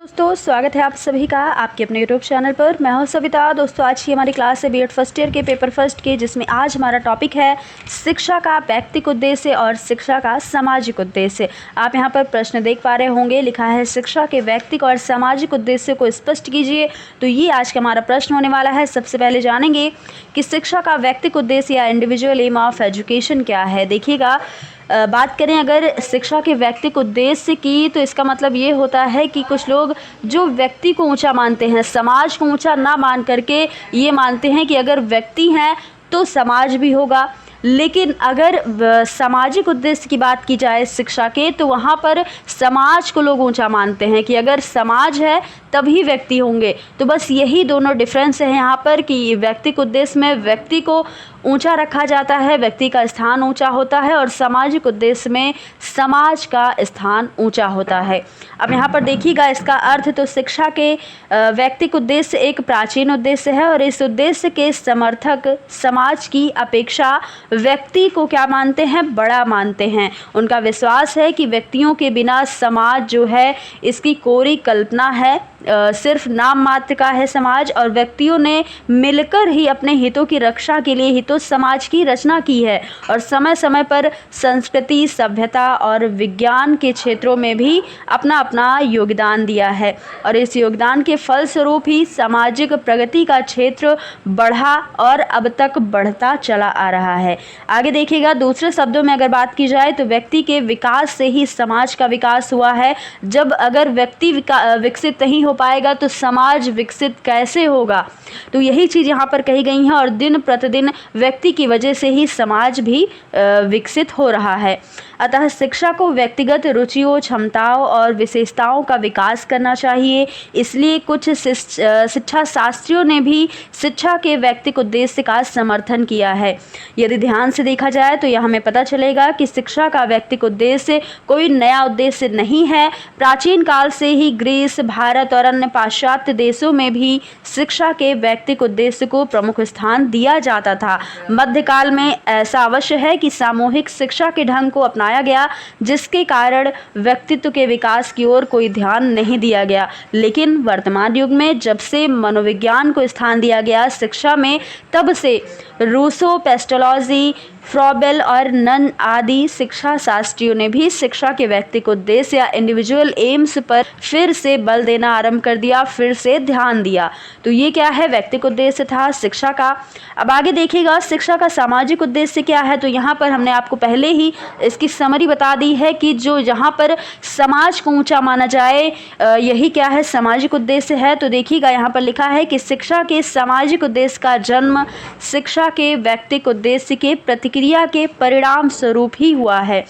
दोस्तों स्वागत है आप सभी का आपके अपने यूट्यूब चैनल पर। मैं हूं सविता। दोस्तों आज की हमारी क्लास है बीएड फर्स्ट ईयर के पेपर फर्स्ट के, जिसमें आज हमारा टॉपिक है शिक्षा का व्यक्तिगत उद्देश्य और शिक्षा का सामाजिक उद्देश्य। आप यहां पर प्रश्न देख पा रहे होंगे, लिखा है शिक्षा के व्यक्तिगत और सामाजिक उद्देश्य को स्पष्ट कीजिए। तो ये आज का हमारा प्रश्न होने वाला है। सबसे पहले जानेंगे कि शिक्षा का व्यक्तिगत उद्देश्य या इंडिविजुअल एम ऑफ एजुकेशन क्या है। देखिएगा, बात करें अगर शिक्षा के व्यक्तिगत उद्देश्य की, तो इसका मतलब ये होता है कि कुछ लोग जो व्यक्ति को ऊंचा मानते हैं, समाज को ऊंचा ना मान करके ये मानते हैं कि अगर व्यक्ति हैं तो समाज भी होगा। लेकिन अगर सामाजिक उद्देश्य की बात की जाए शिक्षा के, तो वहाँ पर समाज को लोग ऊंचा मानते हैं कि अगर समाज है तभी व्यक्ति होंगे। तो बस यही दोनों डिफरेंस है यहाँ पर कि व्यक्तिगत उद्देश्य में व्यक्ति को ऊंचा रखा जाता है, व्यक्ति का स्थान ऊंचा होता है, और सामाजिक उद्देश्य में समाज का स्थान ऊंचा होता है। अब यहाँ पर देखिएगा इसका अर्थ, तो शिक्षा के व्यक्तिगत उद्देश्य एक प्राचीन उद्देश्य है और इस उद्देश्य के समर्थक समाज की अपेक्षा व्यक्ति को क्या मानते हैं, बड़ा मानते हैं। उनका विश्वास है कि व्यक्तियों के बिना समाज जो है इसकी कोरी कल्पना है, सिर्फ नाम मात्र का है समाज, और व्यक्तियों ने मिलकर ही अपने हितों की रक्षा के लिए हितों समाज की रचना की है और समय समय पर संस्कृति, सभ्यता और विज्ञान के क्षेत्रों में भी अपना अपना योगदान दिया है और इस योगदान के फलस्वरूप ही सामाजिक प्रगति का क्षेत्र बढ़ा और अब तक बढ़ता चला आ रहा है। आगे देखिएगा, दूसरे शब्दों में अगर बात की जाए तो व्यक्ति के विकास से ही समाज का विकास हुआ है। जब अगर व्यक्ति विकसित नहीं हो पाएगा तो समाज विकसित कैसे होगा। तो यही चीज़ यहाँ पर कही गई है और दिन प्रतिदिन व्यक्ति की वजह से ही समाज भी विकसित हो रहा है। अतः शिक्षा को व्यक्तिगत रुचियों, क्षमताओं और विशेषताओं का विकास करना चाहिए। इसलिए कुछ शिक्षा शास्त्रियों ने भी शिक्षा के व्यक्तिगत उद्देश्य का समर्थन किया है। यदि ध्यान से देखा जाए तो यह हमें पता चलेगा कि शिक्षा का व्यक्तिगत उद्देश्य कोई नया उद्देश्य नहीं है। प्राचीन काल से ही ग्रीस, भारत और अन्य पाश्चात्य देशों में भी शिक्षा के व्यक्तिगत उद्देश्य को प्रमुख स्थान दिया जाता था। मध्यकाल में ऐसा अवश्य है कि सामूहिक शिक्षा के ढंग को अपनाया गया, जिसके कारण व्यक्तित्व के विकास की ओर कोई ध्यान नहीं दिया गया। लेकिन वर्तमान युग में जब से मनोविज्ञान को स्थान दिया गया शिक्षा में, तब से रूसो, पेस्टोलॉजी, फ्रॉबेल और नन आदि शिक्षा शास्त्रियों ने भी शिक्षा के व्यक्तिगत उद्देश्य या इंडिविजुअल एम्स पर फिर से बल देना आरंभ कर दिया, फिर से ध्यान दिया। तो ये क्या है, व्यक्तिगत उद्देश्य था शिक्षा का। अब आगे देखिएगा शिक्षा का सामाजिक उद्देश्य क्या है। तो यहाँ पर हमने आपको पहले ही इसकी समरी बता दी है कि जो यहाँ पर समाज को ऊंचा माना जाए, यही क्या है, सामाजिक उद्देश्य है। तो देखिएगा यहाँ पर लिखा है कि शिक्षा के सामाजिक उद्देश्य का जन्म शिक्षा के व्यक्तिगत उद्देश्य के प्रतिक्रिया के परिणाम स्वरूप ही हुआ है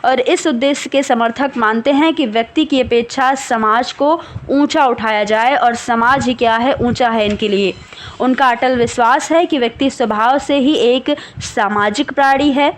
और इस उद्देश्य के समर्थक मानते हैं कि व्यक्ति की अपेक्षा समाज को ऊंचा उठाया जाए और समाज ही क्या है, ऊंचा है इनके लिए। उनका अटल विश्वास है कि व्यक्ति स्वभाव से ही एक सामाजिक प्राणी है।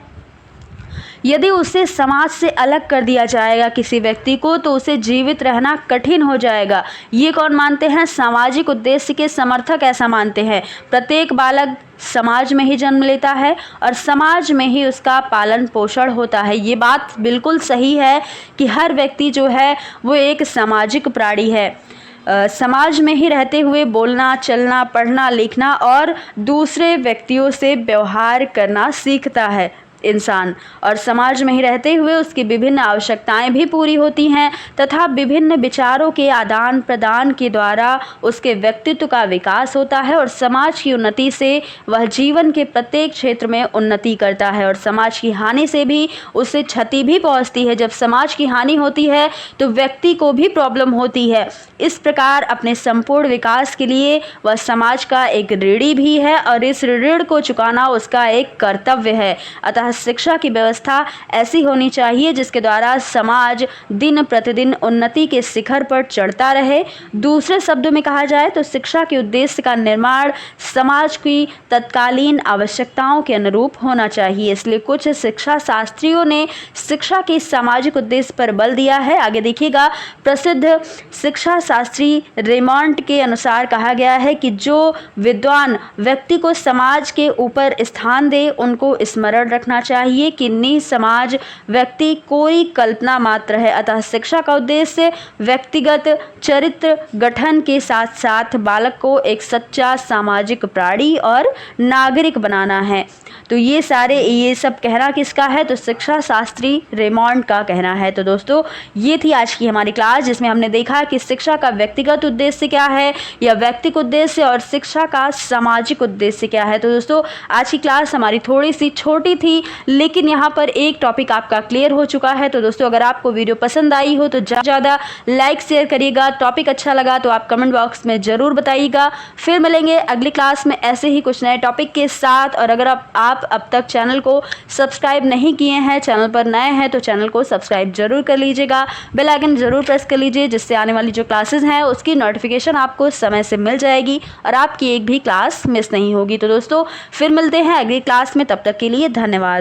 यदि उसे समाज से अलग कर दिया जाएगा किसी व्यक्ति को, तो उसे जीवित रहना कठिन हो जाएगा। ये कौन मानते हैं, सामाजिक उद्देश्य के समर्थक ऐसा मानते हैं। प्रत्येक बालक समाज में ही जन्म लेता है और समाज में ही उसका पालन पोषण होता है। ये बात बिल्कुल सही है कि हर व्यक्ति जो है वो एक सामाजिक प्राणी है। समाज में ही रहते हुए बोलना, चलना, पढ़ना, लिखना और दूसरे व्यक्तियों से व्यवहार करना सीखता है इंसान, और समाज में ही रहते हुए उसकी विभिन्न आवश्यकताएं भी पूरी होती हैं तथा विभिन्न विचारों के आदान प्रदान के द्वारा उसके व्यक्तित्व का विकास होता है और समाज की उन्नति से वह जीवन के प्रत्येक क्षेत्र में उन्नति करता है और समाज की हानि से भी उसे क्षति भी पहुंचती है। जब समाज की हानि होती है तो व्यक्ति को भी प्रॉब्लम होती है। इस प्रकार अपने संपूर्ण विकास के लिए वह समाज का एक ऋणी भी है और इस ऋण को चुकाना उसका एक कर्तव्य है। अतः शिक्षा की व्यवस्था ऐसी होनी चाहिए जिसके द्वारा समाज दिन प्रतिदिन उन्नति के शिखर पर चढ़ता रहे। दूसरे शब्दों में कहा जाए तो शिक्षा के उद्देश्य का निर्माण समाज की तत्कालीन आवश्यकताओं के अनुरूप होना चाहिए। इसलिए कुछ शिक्षा शास्त्रियों ने शिक्षा के सामाजिक उद्देश्य पर बल दिया है। आगे देखिएगा, प्रसिद्ध शिक्षा शास्त्री रेमॉन्ट के अनुसार कहा गया है कि जो विद्वान व्यक्ति को समाज के ऊपर स्थान दे, उनको स्मरण रखना होना चाहिए कि निसमाज व्यक्ति कोई कल्पना मात्र है। अतः शिक्षा का उद्देश्य व्यक्तिगत चरित्र गठन के साथ साथ बालक को एक सच्चा सामाजिक प्राणी और नागरिक बनाना है। तो ये सब कहना किसका है? तो शिक्षा शास्त्री रेमंड का कहना है। तो दोस्तों ये थी आज की हमारी क्लास, जिसमें हमने देखा कि शिक्षा का व्यक्तिगत उद्देश्य क्या है या व्यक्तिगत उद्देश्य और शिक्षा का सामाजिक उद्देश्य क्या है। तो दोस्तों आज की क्लास हमारी थोड़ी सी छोटी थी, लेकिन यहाँ पर एक टॉपिक आपका क्लियर हो चुका है। तो दोस्तों अगर आपको वीडियो पसंद आई हो तो ज़्यादा लाइक शेयर करिएगा। टॉपिक अच्छा लगा तो आप कमेंट बॉक्स में ज़रूर बताइएगा। फिर मिलेंगे अगली क्लास में ऐसे ही कुछ नए टॉपिक के साथ। और अगर आप अब तक चैनल को सब्सक्राइब नहीं किए हैं, चैनल पर नए हैं, तो चैनल को सब्सक्राइब जरूर कर लीजिएगा। बेल आइकन जरूर प्रेस कर लीजिए, जिससे आने वाली जो क्लासेस हैं उसकी नोटिफिकेशन आपको समय से मिल जाएगी और आपकी एक भी क्लास मिस नहीं होगी। तो दोस्तों फिर मिलते हैं अगली क्लास में, तब तक के लिए धन्यवाद।